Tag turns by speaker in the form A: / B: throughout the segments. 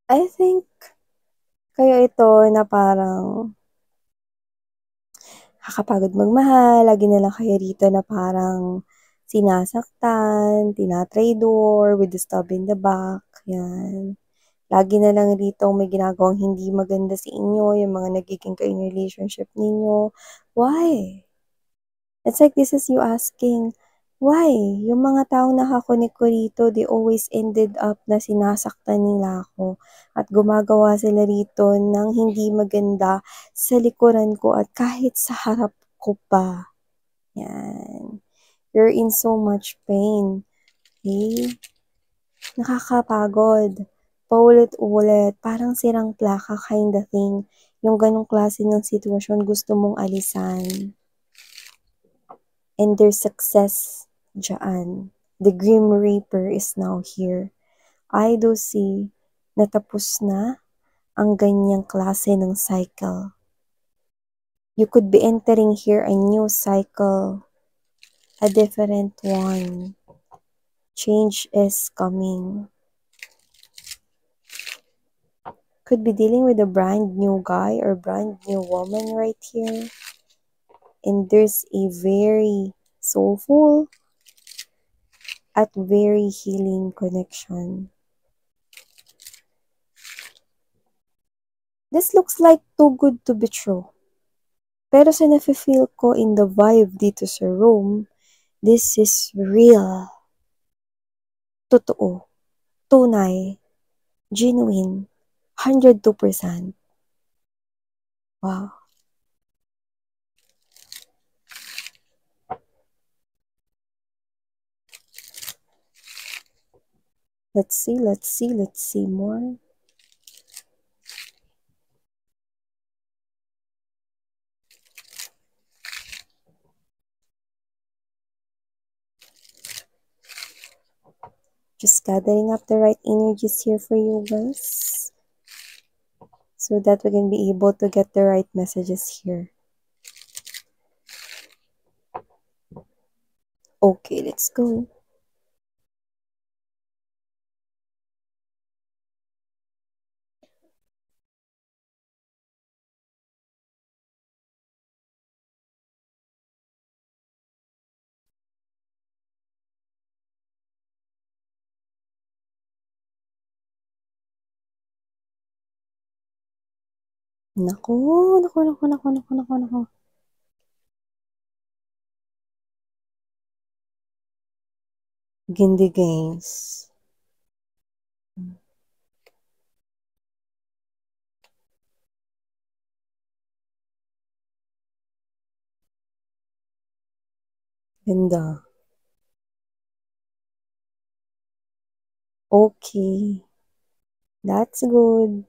A: I think kayo ito na parang kakapagod magmahal, lagi na lang kayo rito na parang sinasaktan, tina-traitor, with the stab in the back, yan. Lagi na lang rito may ginagawang hindi maganda sa inyo, yung mga nagiging kayo relationship ninyo. Why? It's like this is you asking, why? Yung mga taong nakakunik ko rito, they always ended up na sinasaktan nila ako. At gumagawa sila rito ng hindi maganda sa likuran ko at kahit sa harap ko pa. Yan. You're in so much pain. Okay? Nakakapagod. Paulit-ulit. Parang sirang plaka kind of thing. Yung ganong klase ng sitwasyon gusto mong alisan. And their success dyan. The Grim Reaper is now here. I do see na tapos na ang ganyang klase ng cycle. You could be entering here a new cycle, a different one. Change is coming. Could be dealing with a brand new guy or brand new woman right here. And there's a very soulful at very healing connection. This looks like too good to be true. Pero sa nafe-feel ko in the vibe dito sa room, this is real. Totoo. Tunay. Genuine. 102%. Wow. Let's see more. Just gathering up the right energies here for you guys. So that we can be able to get the right messages here. Okay, let's go. Naku, naku, naku, naku, naku, naku, naku. Gindi games. Ganda. Okay. That's good.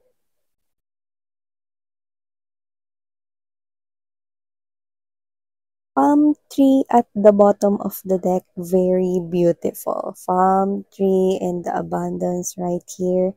A: Palm tree at the bottom of the deck, very beautiful. Palm tree and the abundance right here,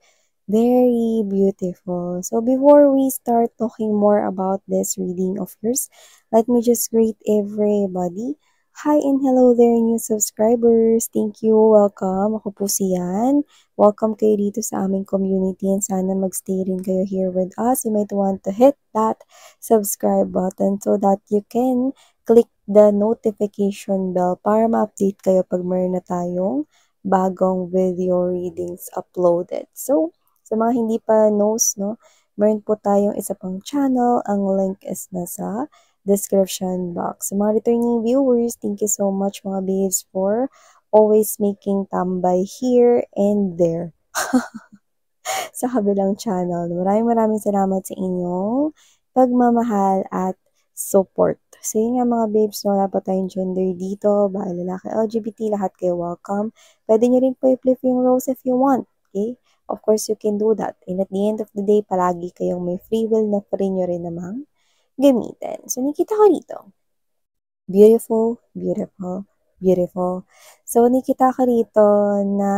A: very beautiful. So before we start talking more about this reading of yours, let me just greet everybody. Hi and hello there, new subscribers. Thank you. Welcome. Ako po si Yan. Welcome kayo dito sa aming community and sana magstay rin kayo here with us. You might want to hit that subscribe button so that you can click the notification bell para ma-update kayo pag mayroon na tayong bagong video readings uploaded. So, sa mga hindi pa knows, no, meron po tayong isa pang channel. Ang link is nasa description box. Sa mga returning viewers, thank you so much mga babes for always making tambay here and there sa kabilang channel. Maraming salamat sa inyong pagmamahal at support. So yun nga mga babes, no, wala pa tayong gender dito, bahay, lalaki, LGBT, lahat kayo welcome. Pwede nyo rin po i-flip yung roles if you want, okay? Of course, you can do that. And at the end of the day, palagi kayong may free will na free nyo rin namang gamitin. So nakita ko dito, beautiful, beautiful, beautiful. So nakita ko rito na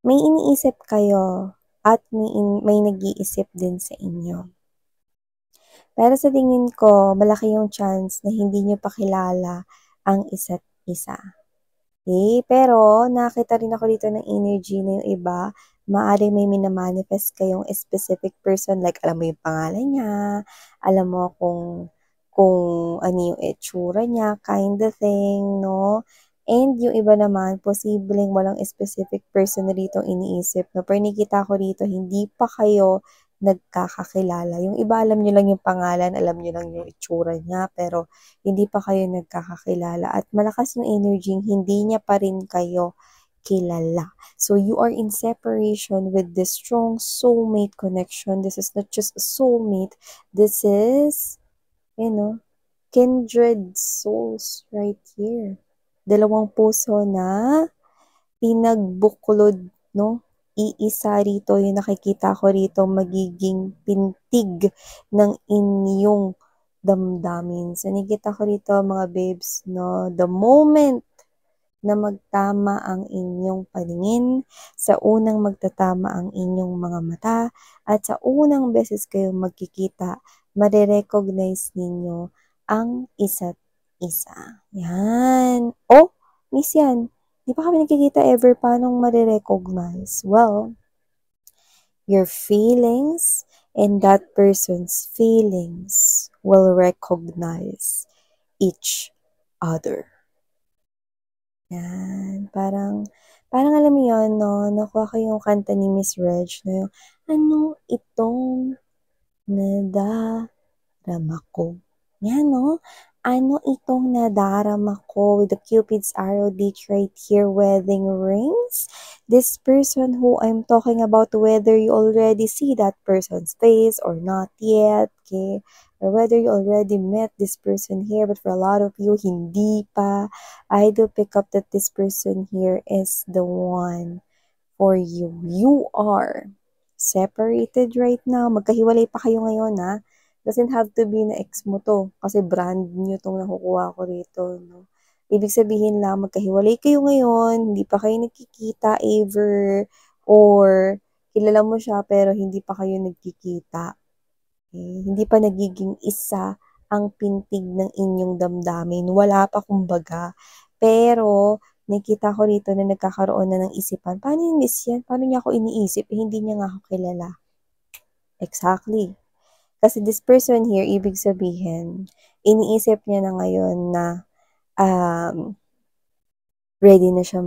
A: may iniisip kayo at may nag-iisip din sa inyo. Pero sa tingin ko, malaki yung chance na hindi nyo pa kilala ang isa't isa. Okay, pero nakita rin ako dito ng energy na yung iba, maaaring may mina-manifest kayong specific person, like alam mo yung pangalan niya, alam mo kung ano yung itsura niya, kind of thing, no? And yung iba naman, posibleng walang specific person na dito iniisip, no? Pero nakita ko dito, hindi pa kayo nagkakakilala. Yung iba, alam nyo lang yung pangalan, alam nyo lang yung itsura niya, pero hindi pa kayo nagkakakilala at malakas yung energy, hindi niya pa rin kayo kilala. So you are in separation with this strong soulmate connection. This is not just a soulmate. This is, kindred souls right here. Dalawang puso na pinagbuklod, no? Iisa rito yung nakikita ko rito magiging pintig ng inyong damdamin. So, nakikita ko rito mga babes, no? The moment na magtama ang inyong paningin, sa unang magtatama ang inyong mga mata, at sa unang beses kayong magkikita, marirecognize ninyo ang isa't isa. Yan. Oh, miss yan. Di pa kami nagkikita ever, paano marirecognize? Well, your feelings and that person's feelings will recognize each other. Yan, parang alam mo yun, no, nakuha ko yung kanta ni Miss Reg, no, yung, ano itong nadarama ko? Yan, no? Ano itong nadarama ko with the Cupid's arrow date right here, wedding rings? This person who I'm talking about, whether you already see that person's face or not yet, okay? Or whether you already met this person here, but for a lot of you, hindi pa. I do pick up that this person here is the one for you. You are separated right now. Magkahiwalay pa kayo ngayon, ha? Doesn't have to be na ex mo to. Kasi brand new tong nakukuha ko rito, no? Ibig sabihin lang, magkahiwalay kayo ngayon, hindi pa kayo nagkikita ever, or kilala mo siya pero hindi pa kayo nagkikita. Okay? Hindi pa nagiging isa ang pintig ng inyong damdamin. Wala pa kumbaga. Pero, nakita ko rito na nagkakaroon na ng isipan. Paano yung miss yan? Paano niya ako iniisip? Hindi niya nga ako kilala. Exactly. Kasi this person here, ibig sabihin, iniisip niya na ngayon na ready na siya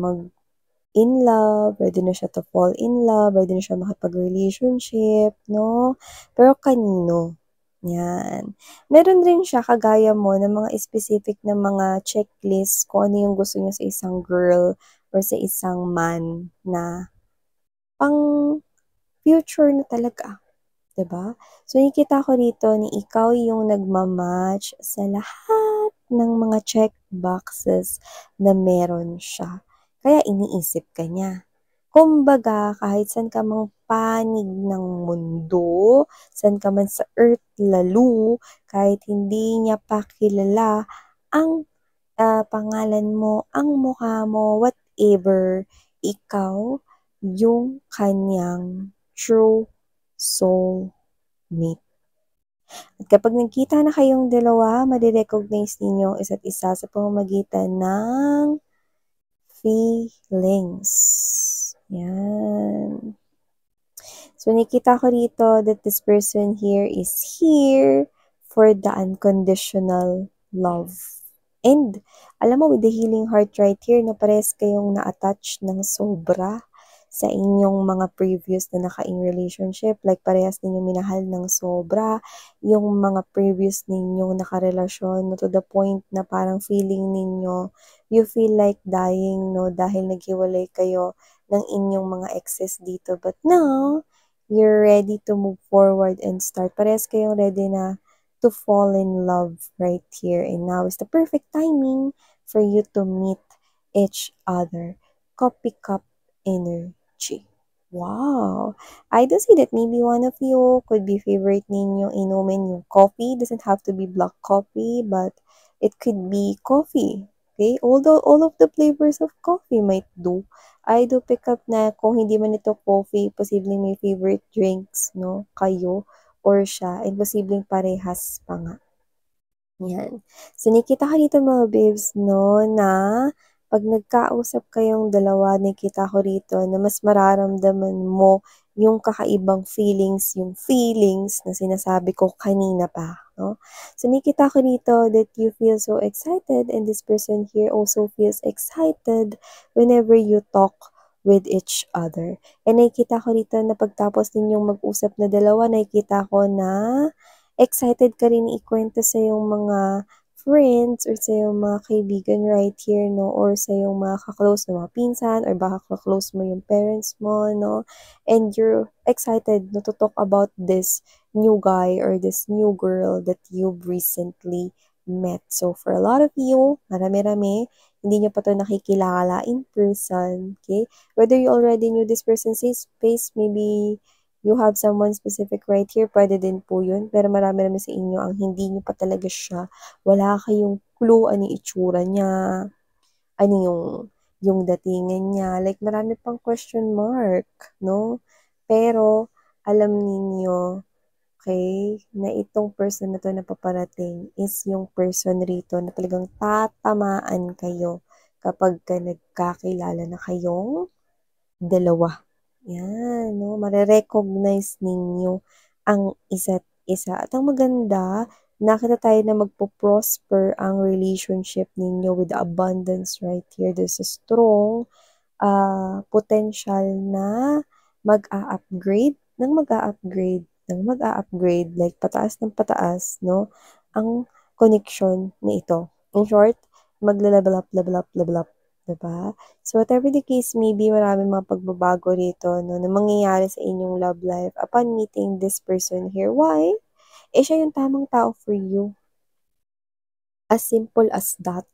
A: in love, ready na siya to fall in love, ready na siya makipag-relationship, no? Pero kanino? Yan. Meron rin siya, kagaya mo, ng mga specific na mga checklist kung ano yung gusto niya sa isang girl or sa isang man na pang future na talaga. 'Di ba? So, nakikita ko dito ni ikaw yung nagmamatch sa lahat ng mga check boxes na meron siya. Kaya iniisip ka niya. Kumbaga, kahit saan ka mang panig ng mundo, saan ka man sa earth lalo, kahit hindi niya pa kilala ang pangalan mo, ang mukha mo, whatever, ikaw yung kanyang true soul mate. At kapag nagkita na kayong dalawa, marirecognize ninyo ang isa't isa sa pamamagitan ng feelings. Yan. So, nakita ko dito that this person here is here for the unconditional love. And, alam mo, with the healing heart right here, no, parehas kayong na-attach ng sobra sa inyong mga previous na naka-in relationship. Like, parehas ninyong minahal ng sobra yung mga previous ninyong nakarelasyon, no, to the point na parang feeling ninyo, you feel like dying, no, dahil naghiwalay kayo ng inyong mga exes dito. But now, you're ready to move forward and start. Parehas kayong ready na to fall in love right here. And now is the perfect timing for you to meet each other. Coffee cup energy. Wow! I do see that maybe one of you could be favorite ninyo inumin yung coffee. Doesn't have to be black coffee, but it could be coffee. Okay? Although all of the flavors of coffee might do. I do pick up na kung hindi man ito coffee, posibleng may favorite drinks, no? Kayo or siya, and posibleng parehas pa nga. Yan. So, nakita ka dito mga babes, no, na 'pag nagkausap kayong dalawa, nakikita ko rito na mas mararamdaman mo yung kakaibang feelings, yung feelings na sinasabi ko kanina pa, 'no? So, nakikita ko dito that you feel so excited and this person here also feels excited whenever you talk with each other. And nakikita ko dito na pagtapos ninyong mag-usap na dalawa, nakikita ko na excited ka rin ikwento sa iyong mga friends or sa iyong mga kaibigan right here, 'no, or sa iyong mga ka-close na mga pinsan or baka ka-close mo yung parents mo, 'no, and you're excited, no, to talk about this new guy or this new girl that you've recently met. So, for a lot of you, marami-rami, hindi niyo pa 'to nakikilala in person, okay? Whether you already knew this person's face, maybe you have someone specific right here, pwede din po yun. Pero marami-rami sa inyo ang hindi niyo pa talaga siya, wala kayong clue ano yung itsura niya, ano yung datingan niya, like marami pang question mark, 'no? Pero alam ninyo, okay, na itong person na 'to na paparating is yung person rito na talagang tatamaan kayo kapagka nagkakilala na kayong dalawa. Yan, 'no, mare-recognize ninyo ang isa't isa at ang maganda, nakita tayo na magpo-prosper ang relationship ninyo with abundance right here. There's a strong potential na mag-a-upgrade ng mag-a-upgrade ng mag-a-upgrade, like pataas ng pataas, 'no, ang connection na ito. In short, magle-level up, level up, level up, 'di ba? So, whatever the case may be, maraming mga pagbabago rito, 'no, na mangyayari sa inyong love life upon meeting this person here. Why? Eh, siya yung tamang tao for you. As simple as that.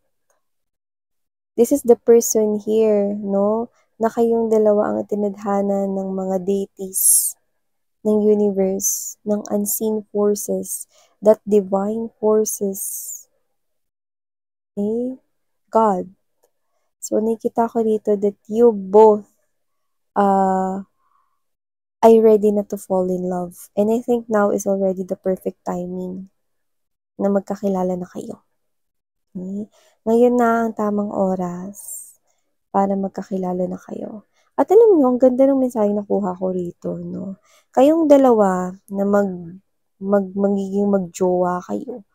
A: This is the person here, 'no, na kayong dalawa ang tinadhana ng mga deities, ng universe, ng unseen forces, that divine forces, eh, God. So, nakikita ko dito that you both are ready na to fall in love. And I think now is already the perfect timing na magkakilala na kayo. Okay? Ngayon na ang tamang oras para magkakilala na kayo. At alam niyo, ang ganda ng mensaheng nakuha ko rito, 'no? Kayong dalawa na magiging magjowa kayo,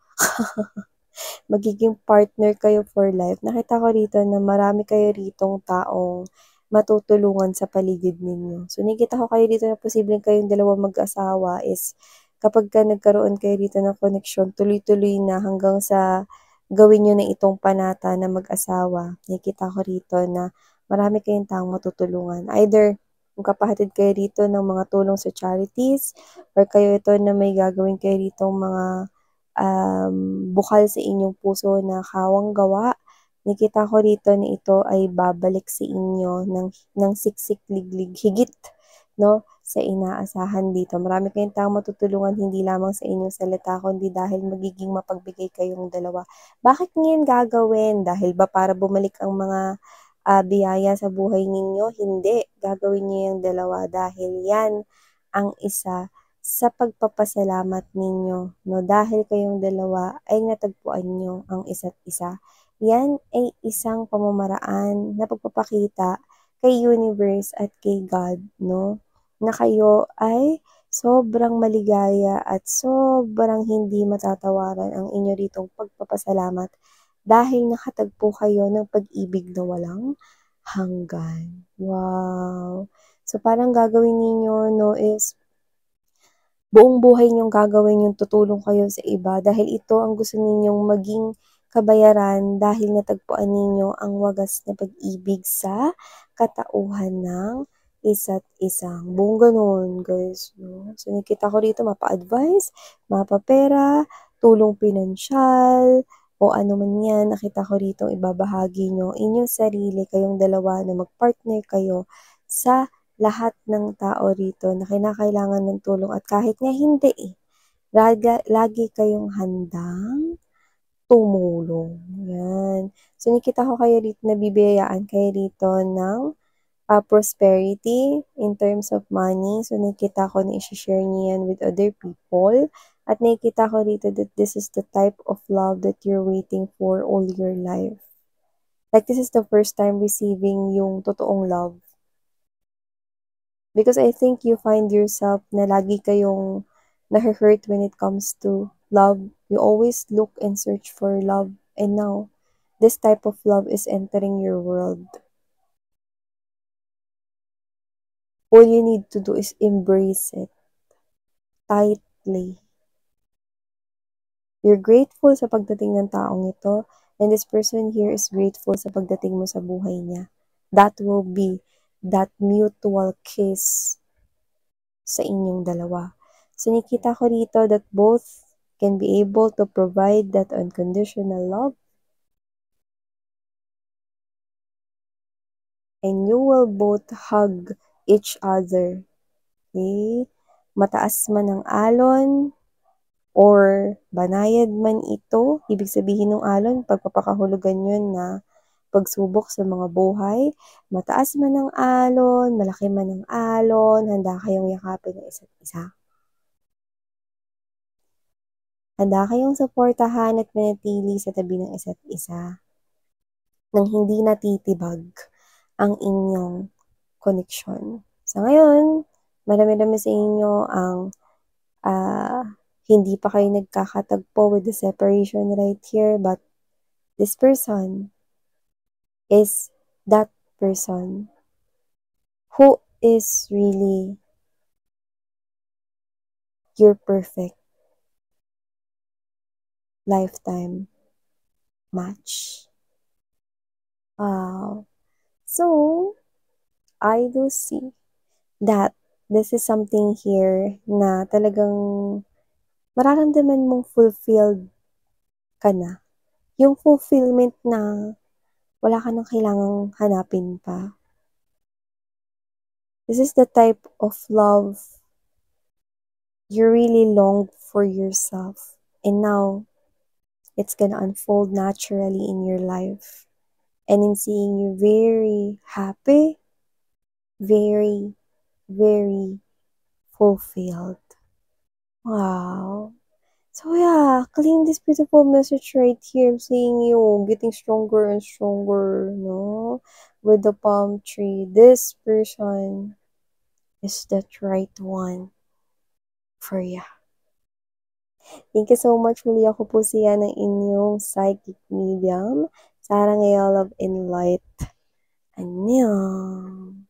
A: magiging partner kayo for life. Nakita ko rito na marami kayo ritong taong matutulungan sa paligid ninyo. So, nakikita ko kayo dito na posibleng kayong dalawa mag-asawa is kapagka nagkaroon kayo dito ng connection, tuloy-tuloy na hanggang sa gawin niyo na itong panata na mag-asawa. Nakikita ko rito na marami kayong taong matutulungan. Either magkapahatid kayo rito ng mga tulong sa charities or kayo ito na may gagawin kayo ritong mga bukal sa inyong puso na kawang-gawa. Nakita ko rito na ito ay babalik sa inyo ng siksik, liglig, higit, 'no, sa inaasahan dito. Marami kayong taong matutulungan hindi lamang sa inyong salita kundi dahil magiging mapagbigay kayong dalawa. Bakit ngayon gagawin? Dahil ba para bumalik ang mga biyaya sa buhay ninyo? Hindi, gagawin niyo yung dalawa dahil yan ang isa sa pagpapasalamat ninyo, 'no, dahil kayong dalawa ay natagpuan niyo ang isa't isa. Yan ay isang pamamaraan na pagpapakita kay universe at kay God, 'no, na kayo ay sobrang maligaya at sobrang hindi matatawaran ang inyo ritong pagpapasalamat dahil nakatagpo kayo ng pag-ibig na walang hanggan. Wow! So, parang gagawin ninyo, 'no, is buong buhay niyong gagawin yung tutulong kayo sa iba dahil ito ang gusto ninyong maging kabayaran dahil natagpuan ninyo ang wagas na pag-ibig sa katauhan ng isa't isang. Buong gano'n, guys, 'no. So, nakita ko rito mapa-advice, mapa-pera, tulong pinansyal, o ano man 'yan. Nakita ko rito ibabahagi niyo inyong sarili, kayong dalawa na mag-partner kayo sa lahat ng tao rito na kinakailangan ng tulong at kahit nga hindi lagi kayong handang tumulong, 'yan. So, nakita ko kayo rito nabibiyayaan kayo rito ng prosperity in terms of money. So, nakikita ko na ishe-share niyo 'yan with other people at nakikita ko rito that this is the type of love that you're waiting for all your life. Like, this is the first time receiving yung totoong love. Because I think you find yourself na lagi kayong nahe-hurt when it comes to love. You always look and search for love. And now, this type of love is entering your world. All you need to do is embrace it tightly. You're grateful sa pagdating ng taong ito, and this person here is grateful sa pagdating mo sa buhay niya. That will be that mutual kiss sa inyong dalawa. So, nakita ko rito that both can be able to provide that unconditional love, and you will both hug each other. Okay? Mataas man ang alon, or banayad man ito, ibig sabihin ng alon, pagpapakahulugan yun na pagsubok sa mga buhay. Mataas man ang alon, malaki man ang alon, handa kayong yakapin ng isa't isa. Handa kayong suportahan at manatili sa tabi ng isa't isa nang hindi natitibag ang inyong koneksyon. Sa ngayon, marami-rami sa inyo ang hindi pa kayo nagkakatagpo with the separation right here, but this person is that person who is really your perfect lifetime match. Wow. So, I do see that this is something here na talagang mararamdaman mong fulfilled ka na. Yung fulfillment na wala ka nang kailangang hanapin pa. This is the type of love you really longed for yourself. And now, it's gonna unfold naturally in your life. And in seeing you very happy, very, very fulfilled. Wow. So yeah, claim this beautiful message right here. I'm seeing you getting stronger and stronger, no? With the palm tree. This person is that right one for you. Thank you so much. Muli ako po siya ng inyong psychic medium. Sarah Ngayol of Enlight. Annyeong!